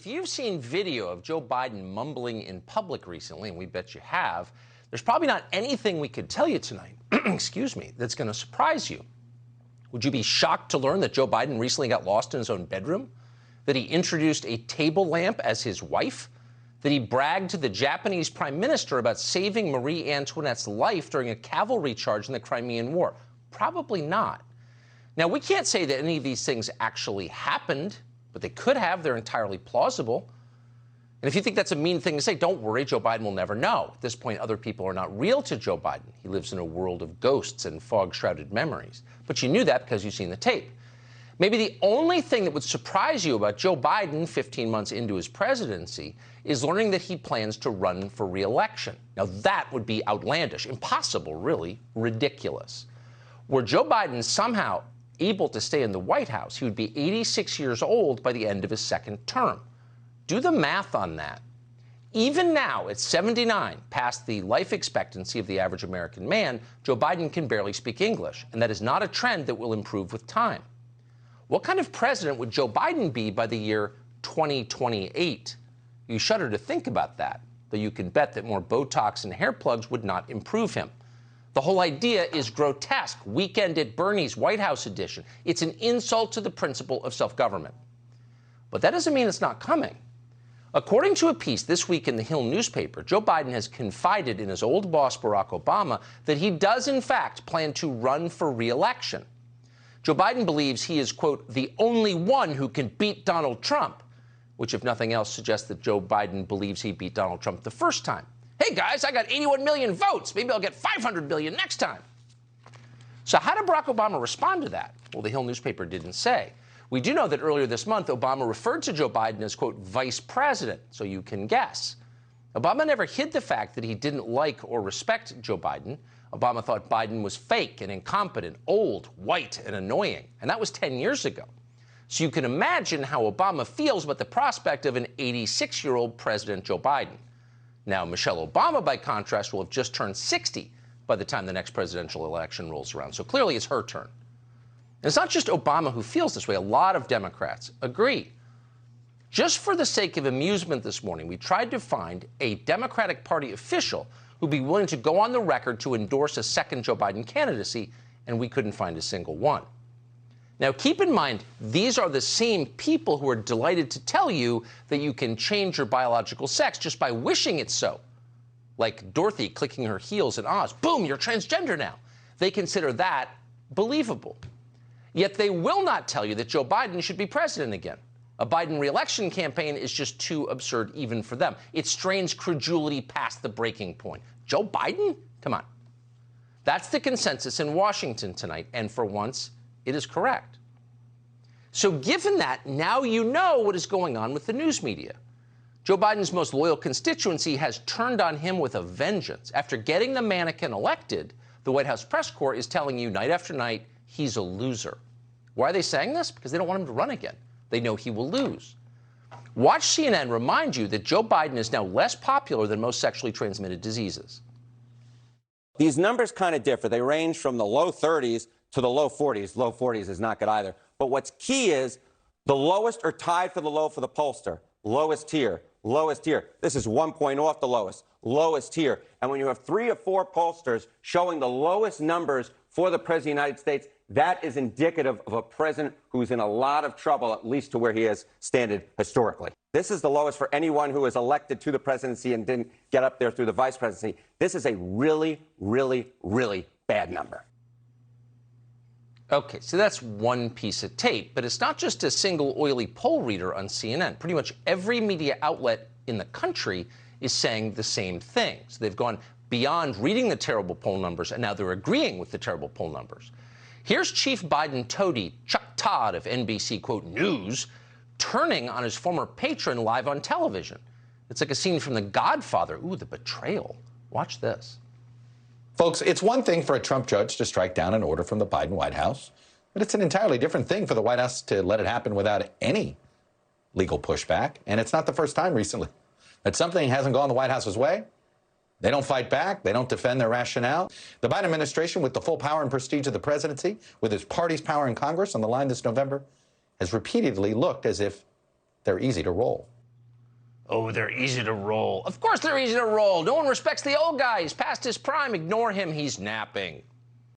you've seen video of Joe Biden mumbling in public recently, and we bet you have, there's probably not anything we could tell you tonight, excuse me, that's going to surprise you. Would you be shocked to learn that Joe Biden recently got lost in his own bedroom? That he introduced a table lamp as his wife? That he bragged to the Japanese prime minister about saving Marie Antoinette's life during a cavalry charge in the Crimean War? Probably not. Now, we can't say that any of these things actually happened, but they could have. They're entirely plausible. And if you think that's a mean thing to say, don't worry, Joe Biden will never know. At this point, other people are not real to Joe Biden. He lives in a world of ghosts and fog-shrouded memories. But you knew that because you've seen the tape. Maybe the only thing that would surprise you about Joe Biden 15 months into his presidency is learning that he plans to run for re-election. Now, that would be outlandish, impossible, really, ridiculous. Were Joe Biden somehow able to stay in the White House, he would be 86 years old by the end of his second term. Do the math on that. Even now, at 79, past the life expectancy of the average American man, Joe Biden can barely speak English, and that is not a trend that will improve with time. What kind of president would Joe Biden be by the year 2028? You shudder to think about that, though you can bet that more Botox and hair plugs would not improve him. The whole idea is grotesque. Weekend at Bernie's White House edition. It's an insult to the principle of self-government. But that doesn't mean it's not coming. According to a piece this week in the Hill newspaper, Joe Biden has confided in his old boss, Barack Obama, that he does, in fact, plan to run for re-election. Joe Biden believes he is, quote, the only one who can beat Donald Trump, which, if nothing else, suggests that Joe Biden believes he beat Donald Trump the first time. Hey, guys, I got 81 million votes. Maybe I'll get 500 million next time. So how did Barack Obama respond to that? Well, the Hill newspaper didn't say. We do know that earlier this month, Obama referred to Joe Biden as, quote, vice president, so you can guess. Obama never hid the fact that he didn't like or respect Joe Biden. Obama thought Biden was fake and incompetent, old, white, and annoying. And that was 10 years ago. So you can imagine how Obama feels about the prospect of an 86-year-old President Joe Biden. Now, Michelle Obama, by contrast, will have just turned 60 by the time the next presidential election rolls around. So clearly it's her turn. And it's not just Obama who feels this way. A lot of Democrats agree. Just for the sake of amusement this morning, we tried to find a Democratic Party official who'd be willing to go on the record to endorse a second Joe Biden candidacy, and we couldn't find a single one. Now, keep in mind, these are the same people who are delighted to tell you that you can change your biological sex just by wishing it so. Like Dorothy clicking her heels in Oz. Boom, you're transgender now. They consider that believable. Yet they will not tell you that Joe Biden should be president again. A Biden re-election campaign is just too absurd even for them. It strains credulity past the breaking point. Joe Biden? Come on. That's the consensus in Washington tonight, and for once, it is correct. So given that, now you know what is going on with the news media. Joe Biden's most loyal constituency has turned on him with a vengeance. After getting the mannequin elected, the White House press corps is telling you night after night he's a loser. Why are they saying this? Because they don't want him to run again. They know he will lose. Watch CNN remind you that Joe Biden is now less popular than most sexually transmitted diseases. These numbers kind of differ. They range from the low 30s to the low 40s. Low 40s is not good either. But what's key is the lowest are tied for the low for the pollster. Lowest tier, lowest tier. This is 1 point off the lowest tier. And when you have 3 or 4 pollsters showing the lowest numbers for the President of the United States, that is indicative of a president who's in a lot of trouble, at least to where he has standed historically. This is the lowest for anyone who was elected to the presidency and didn't get up there through the vice presidency. This is a really, really, really bad number. Okay, so that's one piece of tape, but it's not just a single oily poll reader on CNN. Pretty much every media outlet in the country is saying the same thing. So they've gone beyond reading the terrible poll numbers, and now they're agreeing with the terrible poll numbers. Here's Chief Biden toady Chuck Todd of NBC, quote, News, turning on his former patron live on television. It's like a scene from The Godfather. Ooh, the betrayal. Watch this. Folks, it's one thing for a Trump judge to strike down an order from the Biden White House, but it's an entirely different thing for the White House to let it happen without any legal pushback. And it's not the first time recently that something hasn't gone the White House's way. They don't fight back. They don't defend their rationale. The Biden administration, with the full power and prestige of the presidency, with its party's power in Congress on the line this November, has repeatedly looked as if they're easy to roll. Oh, they're easy to roll. Of course they're easy to roll. No one respects the old guy. He's past his prime. Ignore him. He's napping.